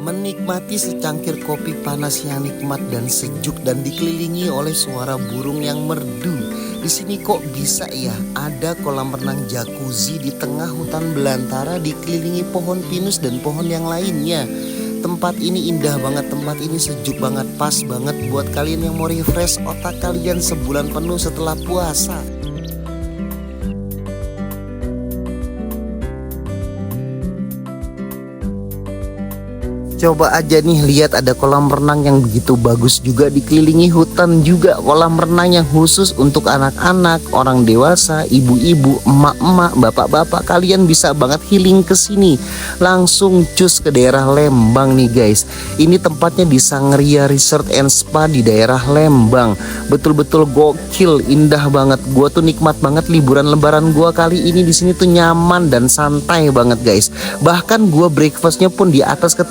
Menikmati secangkir kopi panas yang nikmat dan sejuk dan dikelilingi oleh suara burung yang merdu. Di sini kok bisa ya ada kolam renang jacuzzi di tengah hutan belantara dikelilingi pohon pinus dan pohon yang lainnya. Tempat ini indah banget, tempat ini sejuk banget, pas banget buat kalian yang mau refresh otak kalian sebulan penuh setelah puasa. Coba aja nih lihat, ada kolam renang yang begitu bagus juga dikelilingi hutan juga. Kolam renang yang khusus untuk anak-anak, orang dewasa, ibu-ibu, emak-emak, bapak-bapak. Kalian bisa banget healing ke sini. Langsung cus ke daerah Lembang nih guys. Ini tempatnya di Sangria Resort and Spa di daerah Lembang. Betul-betul gokil, indah banget. Gua tuh nikmat banget liburan lebaran gua kali ini di sini tuh nyaman dan santai banget guys. Bahkan gua breakfastnya pun di atas ketinggian